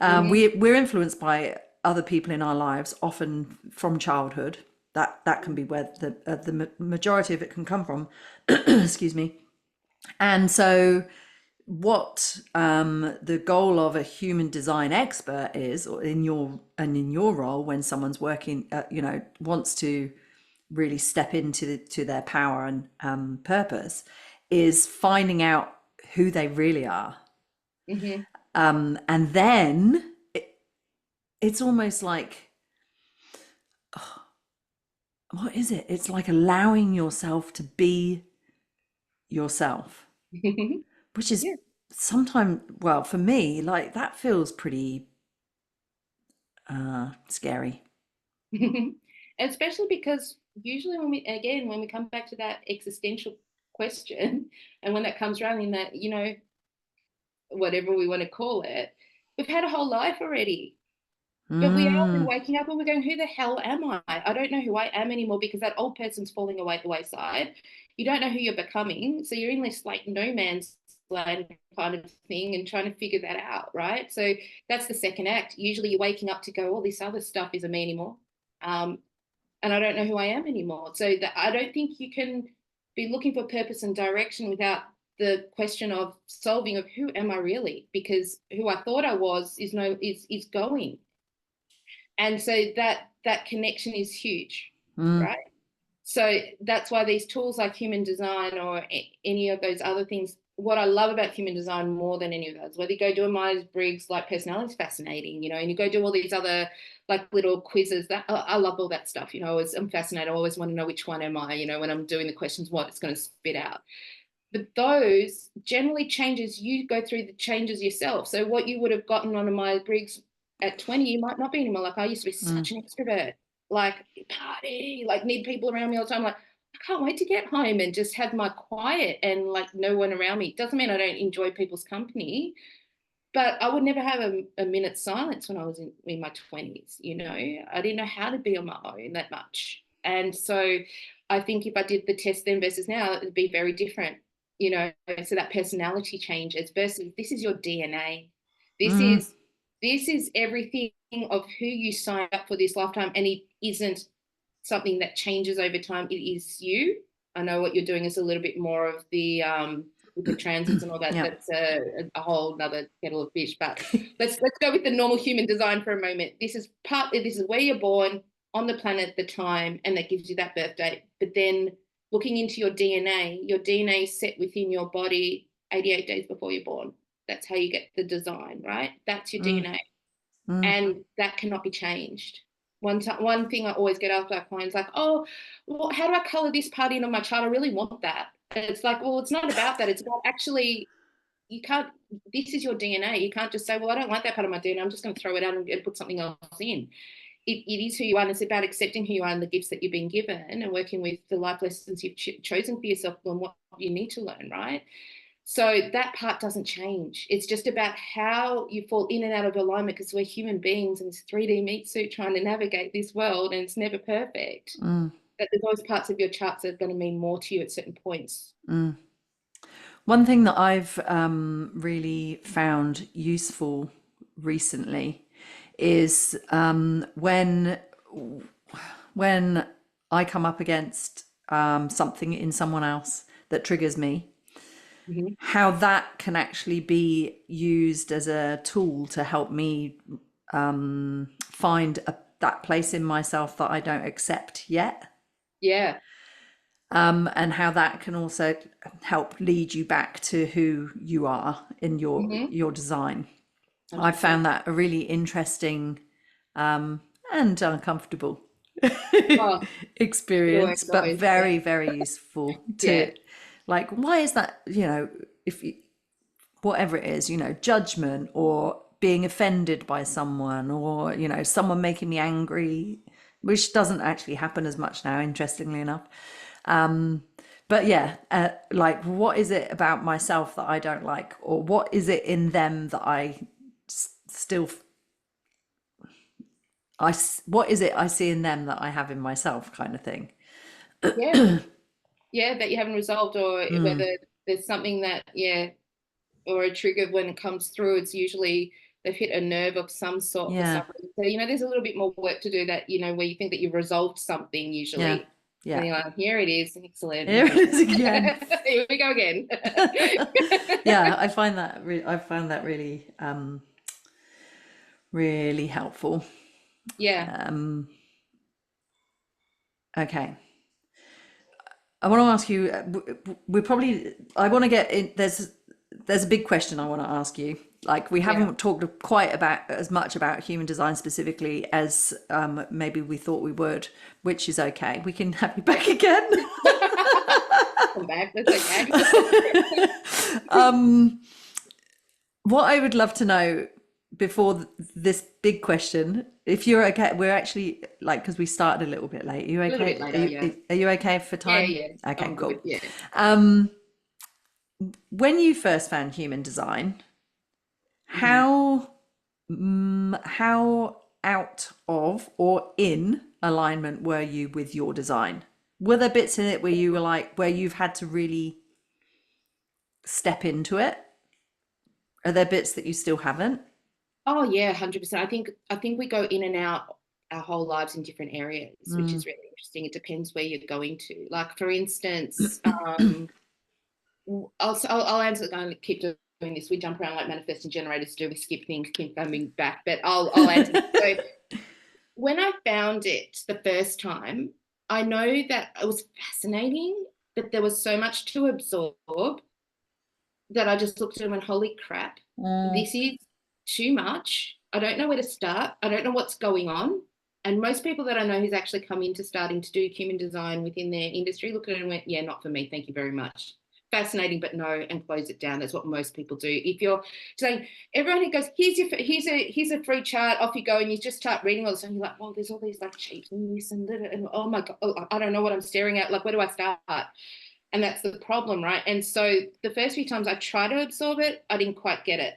Mm-hmm. We're influenced by other people in our lives, often from childhood. That can be where the majority of it can come from. Excuse me. And so what the goal of a human design expert is, or in your role when someone's working, wants to really step into to their power and purpose, is finding out who they really are, Mm-hmm. and then it's almost like, what is it? It's like allowing yourself to be yourself, which is Yeah. sometimes, well, for me, like that feels pretty scary. Especially because usually when we come back to that existential question and when that comes around in that, whatever we want to call it, we've had a whole life already. But we are Mm, waking up and we're going, who the hell am I? I don't know who I am anymore because that old person's falling away the wayside. You don't know who you're becoming. So you're in this like no man's land kind of thing and trying to figure that out, right? So that's the second act. Usually you're waking up to go, all this other stuff isn't me anymore. Um, and I don't know who I am anymore. So that I don't think you can be looking for purpose and direction without the question of solving of who am I really? Because who I thought I was is going. And so that connection is huge, mm, right? So that's why these tools like human design or any of those other things, what I love about human design more than any of those, whether you go do a Myers-Briggs, like personality is fascinating, and you go do all these other like little quizzes that I love all that stuff. I'm fascinated. I always want to know which one am I, when I'm doing the questions, what it's going to spit out. But those generally changes, you go through the changes yourself. So what you would have gotten on a Myers-Briggs at 20, you might not be anymore. Like I used to be mm, such an extrovert, like party, like need people around me all the time. Like I can't wait to get home and just have my quiet and like no one around me. It doesn't mean I don't enjoy people's company, but I would never have a minute's silence when I was in my 20s. I didn't know how to be on my own that much. And so I think if I did the test then versus now, it'd be very different, so that personality changes versus this is your DNA. This mm, is this is everything of who you signed up for this lifetime, and it isn't something that changes over time. It is you. I know what you're doing is a little bit more of the with the transits and all that. yeah. That's a whole nother kettle of fish. But let's go with the normal human design for a moment. This is where you're born on the planet at the time, and that gives you that birth date. But then looking into your DNA is set within your body 88 days before you're born. That's how you get the design, right? That's your Mm, DNA, mm, and that cannot be changed. One thing I always get asked by clients, like, oh, well, how do I color this part in on my chart? I really want that. And it's like, well, it's not about that. It's about actually, you can't, this is your DNA. You can't just say, well, I don't like that part of my DNA. I'm just going to throw it out and put something else in. It is who you are, and it's about accepting who you are and the gifts that you've been given and working with the life lessons you've chosen for yourself and what you need to learn, right? So that part doesn't change. It's just about how you fall in and out of alignment, because we're human beings in this 3D meat suit trying to navigate this world, and it's never perfect. mm, But there's always parts of your charts that are going to mean more to you at certain points. mm. One thing that I've really found useful recently is when I come up against something in someone else that triggers me, Mm-hmm. how that can actually be used as a tool to help me find that place in myself that I don't accept yet. Yeah. And how that can also help lead you back to who you are in Mm-hmm. your design. I 100%. found that a really interesting and uncomfortable Oh, it experience, works but always. Yeah. very, very useful Yeah. to, like, why is that, if you, whatever it is, judgment or being offended by someone or, someone making me angry, which doesn't actually happen as much now, interestingly enough. But yeah, like, what is it about myself that I don't like, or what is it in them that still, what is it I see in them that I have in myself, kind of thing. Yeah. Yeah. That you haven't resolved, or Mm, whether there's something that, yeah, or a trigger when it comes through, it's usually they've hit a nerve of some sort for yeah, some reason. So, there's a little bit more work to do that, where you think that you've resolved something yeah, usually. And yeah. you're like, here it is. Excellent. Here it is again. Here we go again. Yeah, I find that really really helpful. Yeah. Okay. I want to ask you. I want to get in. There's a big question I want to ask you. Like, we Yeah. haven't talked quite about as much about human design specifically as maybe we thought we would, which is okay. We can have you back again. Come back. That's okay. What I would love to know before this big question, if you're okay, we're actually, like, because we started a little bit late. Are you A little bit okay? later, yeah. Are you okay for Yeah, time? yeah. Okay, I'm cool. good. Yeah. When you first found human design, Mhm. how how out of or in alignment were you with your design? Were there bits in it where you were like, where you've had to really step into it? Are there bits that you still haven't? Oh yeah, 100%. I think we go in and out our whole lives in different areas, which is really interesting. It depends where you're going to. Like for instance, I'll answer. I'm going to keep doing this. We jump around like manifesting generators do. We skip things, keep coming back. But I'll answer. So when I found it the first time, I know that it was fascinating, but there was so much to absorb that I just looked at it and went, holy crap, this is too much. I don't know where to start. I don't know what's going on. And most people that I know who's actually come into starting to do human design within their industry look at it and went, yeah, not for me. Thank you very much. Fascinating, but no, and close it down. That's what most people do. If you're saying, everyone who goes, here's a free chart, off you go, and you just start reading all this, and you're like, well, there's all these like shapes and this and that, and oh my God, I don't know what I'm staring at. Like, where do I start? And that's the problem, right? And so the first few times I tried to absorb it, I didn't quite get it.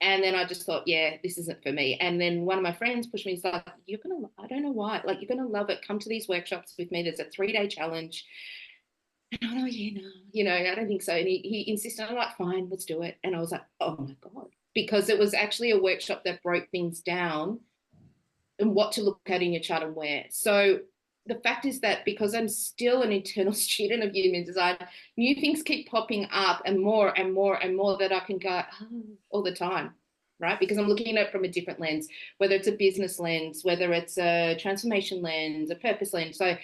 And then I just thought, yeah, this isn't for me. And then one of my friends pushed me. He's like, I don't know why, like, you're going to love it. Come to these workshops with me. There's a 3-day challenge. And I was like, I don't think so. And he insisted. I'm like, fine, let's do it. And I was like, oh my God, because it was actually a workshop that broke things down and what to look at in your chart and where. So the fact is that because I'm still an eternal student of human design, new things keep popping up and more and more and more that I can go all the time, right? Because I'm looking at it from a different lens, whether it's a business lens, whether it's a transformation lens, a purpose lens. So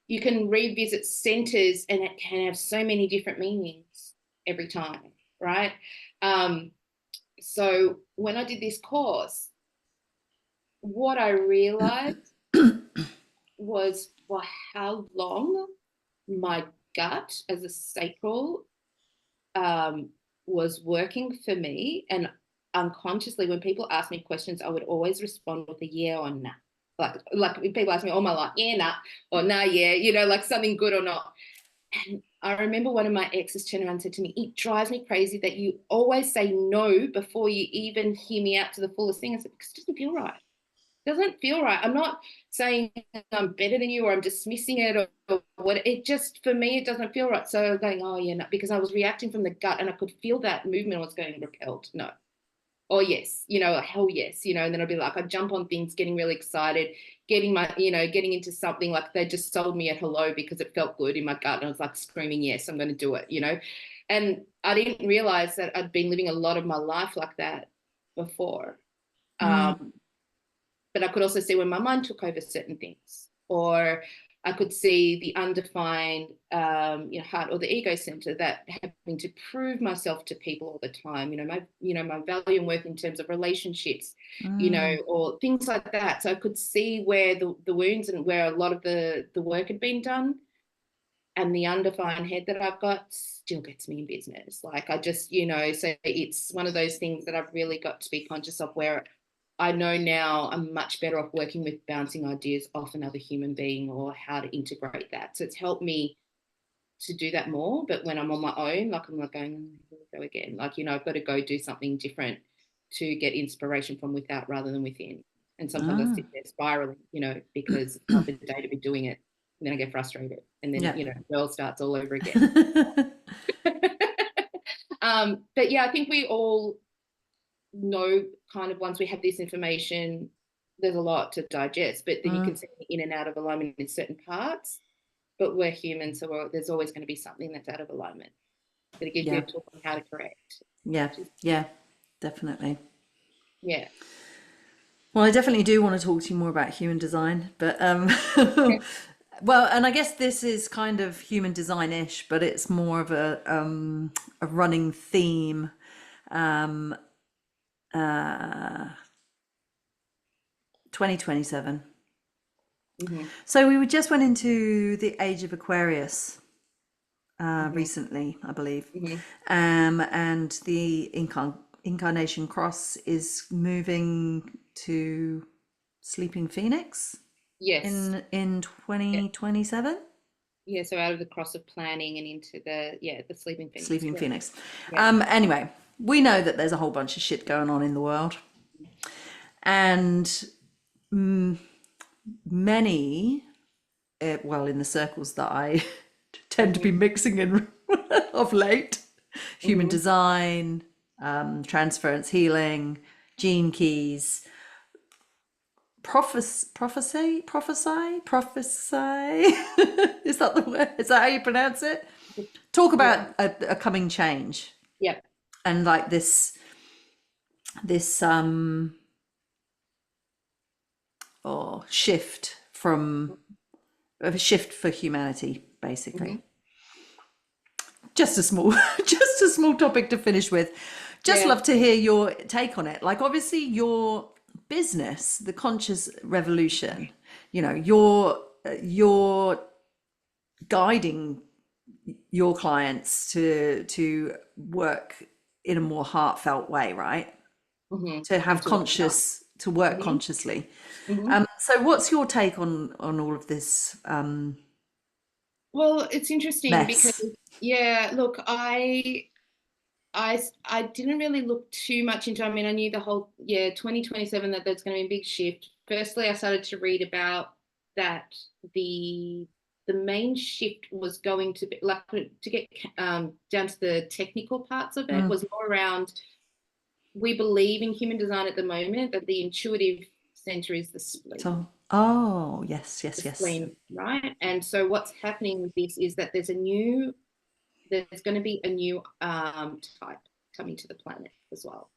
you can revisit centers and it can have so many different meanings every time, right? So when I did this course, what I realized was for how long my gut as a sacral was working for me. And unconsciously, when people ask me questions, I would always respond with a yeah or nah. Like if people ask me all my life, yeah, nah, or nah, yeah, like something good or not. And I remember one of my exes turned around and said to me, it drives me crazy that you always say no before you even hear me out to the fullest thing. I said, because it doesn't feel right. It doesn't feel right. I'm not saying I'm better than you or I'm dismissing it or what. It just, for me, it doesn't feel right. So I was going, oh, yeah, no, because I was reacting from the gut and I could feel that movement. I was going, repelled, no. Or yes, hell yes, and then I'd be like, I'd jump on things, getting really excited, getting into something like they just sold me at hello because it felt good in my gut. And I was like screaming, yes, I'm going to do it, And I didn't realize that I'd been living a lot of my life like that before. But I could also see when my mind took over certain things, or I could see the undefined, heart or the ego center that having to prove myself to people all the time, my value and worth in terms of relationships, or things like that. So I could see where the wounds and where a lot of the work had been done, and the undefined head that I've got still gets me in business. Like I just, so it's one of those things that I've really got to be conscious of, where I know now I'm much better off working with bouncing ideas off another human being or how to integrate that. So it's helped me to do that more. But when I'm on my own, like I'm not going, here we go again. Like, I've got to go do something different to get inspiration from without rather than within. And sometimes I sit there spiraling, because it's not the day to be doing it. And then I get frustrated. And then, the world starts all over again. But yeah, I think we all know kind of once we have this information, there's a lot to digest, but then you can see in and out of alignment in certain parts. But we're human, so there's always going to be something that's out of alignment. But it gives you a tool on how to correct. Yeah, definitely. Yeah. Well, I definitely do want to talk to you more about human design, but well, and I guess this is kind of human design-ish, but it's more of a running theme. 2027. So we just went into the age of Aquarius recently, I believe, and the incarnation cross is moving to Sleeping Phoenix. Yes. In 2027. Yeah, so out of the cross of planning and into the Sleeping Phoenix. Sleeping Phoenix. Anyway, we know that there's a whole bunch of shit going on in the world. And many, well, in the circles that I tend to be mixing in of late, human design, transference healing, gene keys, prophesy. Is that the word? Is that how you pronounce it? Talk Yeah. about a coming change Yep. and like this shift from a shift for humanity, basically. Mm-hmm. Just a small just a small topic to finish with. Just Yeah. love to hear your take on it. Like, obviously your business, the conscious revolution, you know, you're guiding your clients to work in a more heartfelt way, right? Mm-hmm. To have Into it. conscious, to work Mm-hmm. consciously. Mm-hmm. So what's your take on all of this Well, it's interesting because, mess? yeah, look, I didn't really look too much into. I mean, I knew the whole 2027 that there's going to be a big shift. Firstly, I started to read about that the main shift was going to be like to get down to the technical parts of it was more around. We believe in human design at the moment that the intuitive center is the spleen. So, oh, yes, The yes, yes. spleen, right? And so what's happening with this is that there's going to be a new type coming to the planet as well.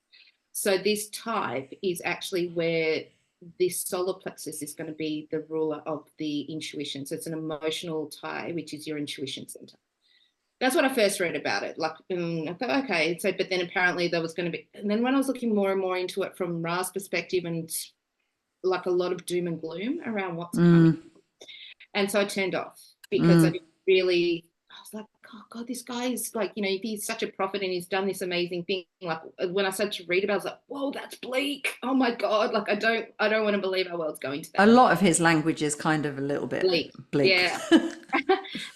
So this type is actually where this solar plexus is going to be the ruler of the intuition. So it's an emotional tie, which is your intuition center. That's what I first read about it. Like, I thought, okay. So, but then apparently there was going to be, and then when I was looking more and more into it from Ra's perspective and like a lot of doom and gloom around what's coming. And so I turned off because I didn't really, I was like, oh God, this guy is like, you know, if he's such a prophet and he's done this amazing thing, like when I started to read about it, I was like, whoa, that's bleak. Oh my God. Like I don't want to believe our world's going to A that. lot of his language is kind of a little bit Bleak. bleak. Yeah.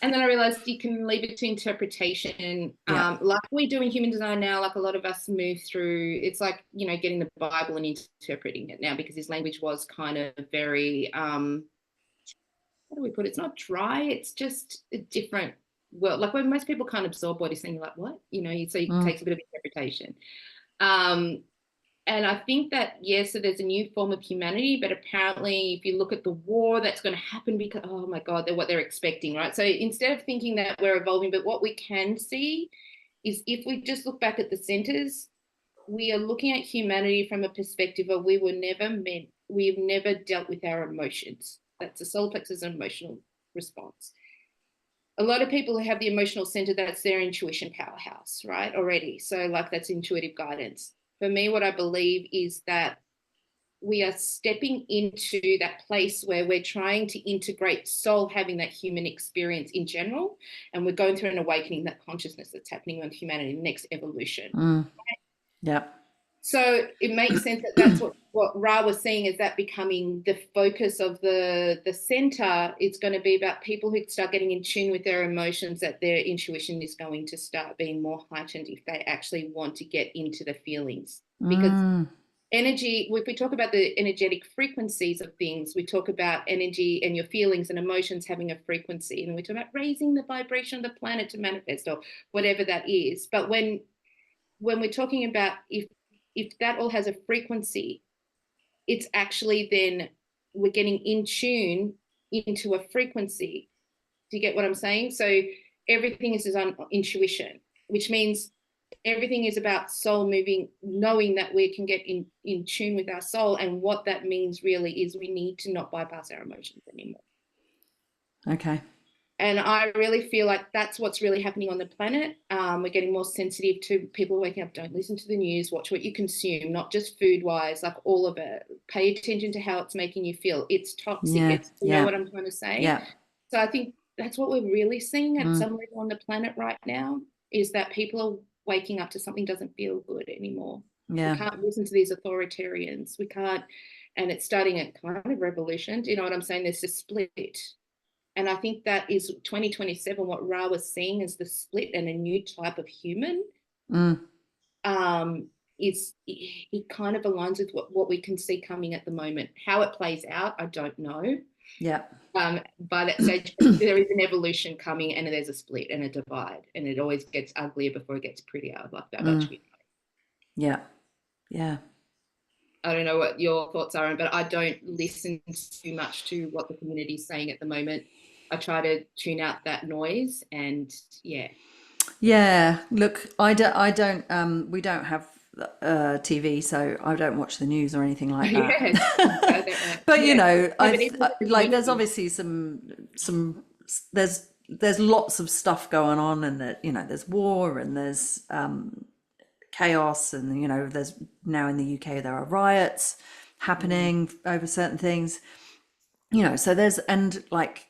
And then I realized you can leave it to interpretation. Yeah. Like we do in human design now, like a lot of us move through, it's like, you know, getting the Bible and interpreting it now because his language was kind of very, how do we put it? It's not dry, it's just a different world. Like when most people can't absorb what he's saying, you're like, what? You know, so it takes a bit of interpretation. And I think that, yes, so there's a new form of humanity, but apparently if you look at the war that's going to happen because, oh my God, they're what they're expecting, right? So instead of thinking that we're evolving, but what we can see is if we just look back at the centers, we are looking at humanity from a perspective of we've never dealt with our emotions. That's the solar plexus and emotional response. A lot of people who have the emotional center, that's their intuition powerhouse, right? Already. So like that's intuitive guidance. For me, what I believe is that we are stepping into that place where we're trying to integrate soul having that human experience in general. And we're going through an awakening, that consciousness that's happening with humanity, next evolution. Yeah. So it makes sense that that's what Ra was seeing is that becoming the focus of the center. It's going to be about people who start getting in tune with their emotions, that their intuition is going to start being more heightened if they actually want to get into the feelings. Because energy, if we talk about the energetic frequencies of things, we talk about energy and your feelings and emotions having a frequency. And we talk about raising the vibration of the planet to manifest or whatever that is. But when we're talking about if that all has a frequency, it's actually then we're getting in tune into a frequency. Do you get what I'm saying? So everything is on intuition, which means everything is about soul moving, knowing that we can get in tune with our soul. And what that means really is we need to not bypass our emotions anymore. Okay. And I really feel like that's what's really happening on the planet. We're getting more sensitive to people waking up. Don't listen to the news. Watch what you consume, not just food-wise, like all of it. Pay attention to how it's making you feel. It's toxic. Yeah. You know what I'm trying to say? Yeah. So I think that's what we're really seeing at some level on the planet right now is that people are waking up to something doesn't feel good anymore. Yeah. We can't listen to these authoritarians. We can't, and it's starting a kind of revolution. Do you know what I'm saying? There's a split. And I think that is 2027, what Ra was seeing as the split and a new type of human it kind of aligns with what we can see coming at the moment. How it plays out, I don't know. Yeah. By that stage, there is an evolution coming, and there's a split and a divide, and it always gets uglier before it gets prettier. Like that much. Yeah. Yeah. I don't know what your thoughts are, but I don't listen too much to what the community is saying at the moment. I try to tune out that noise, and yeah. Yeah. Look, I don't. We don't have TV, so I don't watch the news or anything like that. But you know, like there's obviously some there's lots of stuff going on, and that, you know, there's war and there's chaos, and you know, there's now in the UK there are riots happening over certain things, you know, so there's, and like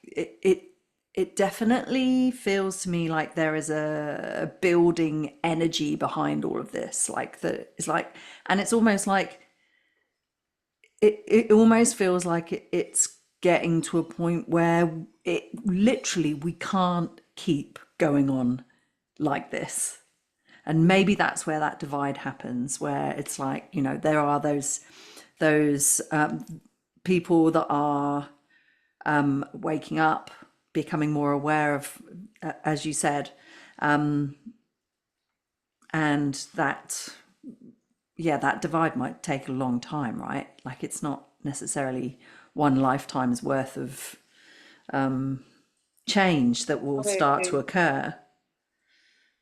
it definitely feels to me like there is a building energy behind all of this, like that it's like, and it's almost like it almost feels like it's getting to a point where it literally, we can't keep going on like this. And maybe that's where that divide happens, where it's like, you know, there are those people that are waking up, becoming more aware of, as you said, and that, yeah, that divide might take a long time, right? Like it's not necessarily one lifetime's worth of change that will start to occur.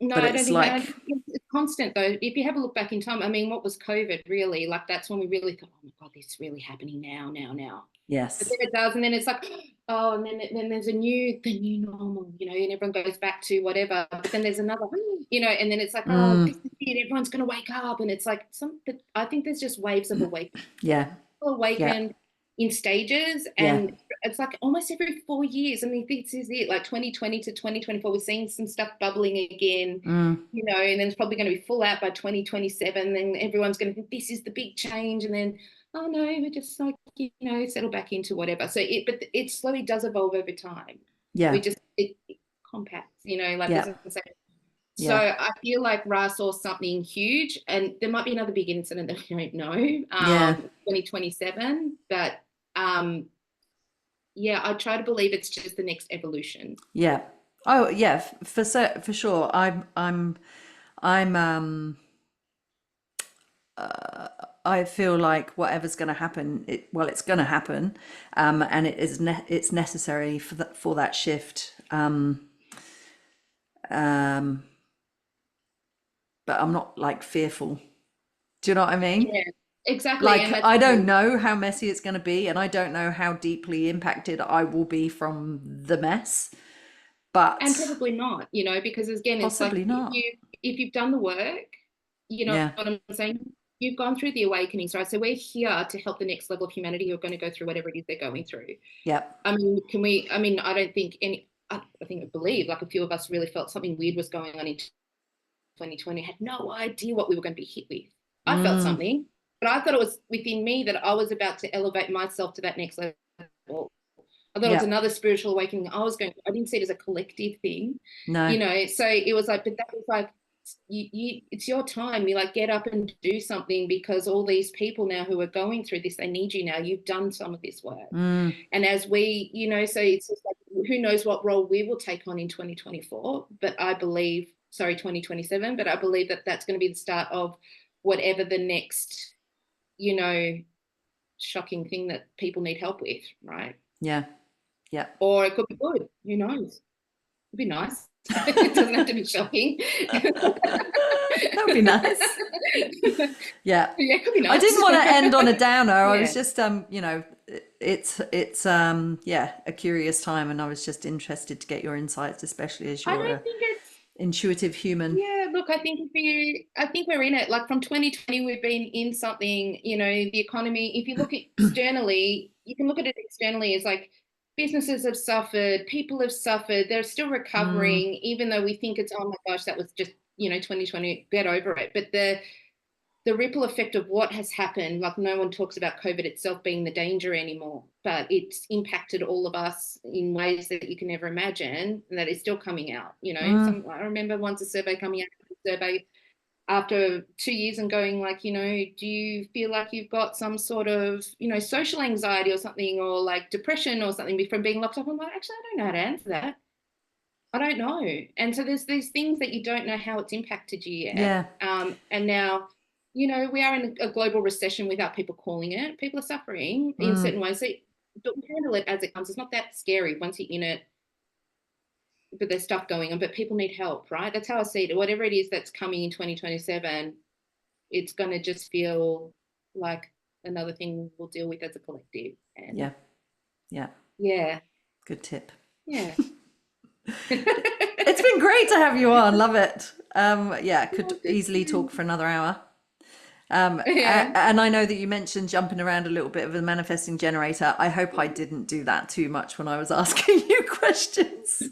No, but I don't it's think like, it's constant though. If you have a look back in time, I mean, what was COVID really? Like that's when we really thought, oh my God, this is really happening now. yes, But then it does, and then it's like, oh, and then there's the new normal, you know, and everyone goes back to whatever. But then there's another, you know, and then it's like, oh, this is it. Everyone's going to wake up, and it's like I think there's just waves of awakening. yeah, Awaken in stages, and it's like almost every 4 years. I mean, this is it, like 2020 to 2024, we're seeing some stuff bubbling again, you know, and then it's probably going to be full out by 2027, and everyone's going to think this is the big change, and then, oh no, we're just like, you know, settle back into whatever. So but it slowly does evolve over time. yeah, It compacts, you know, like yeah, doesn't say. So I feel like Ra saw something huge, and there might be another big incident that we don't know, 2027. But yeah, I try to believe it's just the next evolution. yeah. Oh yeah, for sure. I feel like whatever's going to happen, it's going to happen, and it's necessary for that shift. But I'm not like fearful. Do you know what I mean? Yeah, exactly. Like, And I don't know how messy it's going to be, and I don't know how deeply impacted I will be from the mess, but and probably not, you know, because again, it's like possibly not. if you've done the work, you know Yeah, what I'm saying? You've gone through the awakenings, right? So we're here to help the next level of humanity who are going to go through whatever it is they're going through. yep. I mean, I don't think I believe like a few of us really felt something weird was going on in 2020, had no idea what we were going to be hit with. I felt something, but I thought it was within me that I was about to elevate myself to that next level. I thought it was another spiritual awakening. I didn't see it as a collective thing, No. you know. So it was like, but that was like, it's your time. You like get up and do something, because all these people now who are going through this, they need you now. You've done some of this work, and as we, you know, so it's just like, who knows what role we will take on in 2024. But I believe, 2027. But I believe that that's going to be the start of whatever the next, you know, shocking thing that people need help with, right? Yeah. Yeah. Or it could be good. Who knows? It'd be nice. It doesn't have to be shocking. That would be nice. Yeah. Yeah, it could be nice. I didn't want to end on a downer. I was just, you know, it's a curious time, and I was just interested to get your insights, especially as you're an intuitive human. Yeah, look, I think we're in it. Like from 2020, we've been in something, you know, the economy. If you look externally, you can look at it externally as like businesses have suffered, people have suffered, they're still recovering, even though we think it's, oh my gosh, that was just, you know, 2020, get over it. But the ripple effect of what has happened, like no one talks about COVID itself being the danger anymore, but it's impacted all of us in ways that you can never imagine, and that is still coming out, you know. I remember once a survey coming out, after 2 years and going like, do you feel like you've got some sort of, social anxiety or something, or like depression or something from being locked up? I'm like, actually, I don't know how to answer that. I don't know. And so there's these things that you don't know how it's impacted you yet. Yeah. And now, we are in a global recession without people calling it. People are suffering in certain ways. So but we handle it as it comes. It's not that scary once you're in it, but there's stuff going on, but people need help, right? That's how I see it. Whatever it is that's coming in 2027, it's going to just feel like another thing we'll deal with as a collective. And yeah. Good tip. Yeah. It's been great to have you on. Love it. Could easily talk for another hour. And I know that you mentioned jumping around a little bit of a manifesting generator. I hope I didn't do that too much when I was asking you questions.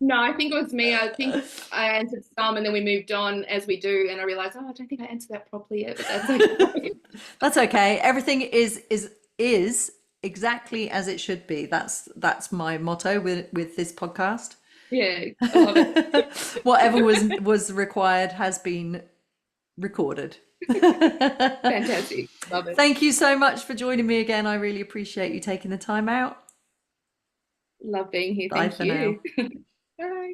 No, I think it was me. I think I answered some and then we moved on as we do. And I realized, I don't think I answered that properly yet, but that's okay. That's okay. Everything is exactly as it should be. That's my motto with this podcast. Yeah, I love it. Whatever was required has been recorded. Fantastic. Love it. Thank you so much for joining me again. I really appreciate you taking the time out. Love being here. Bye Thank for you. now. Bye.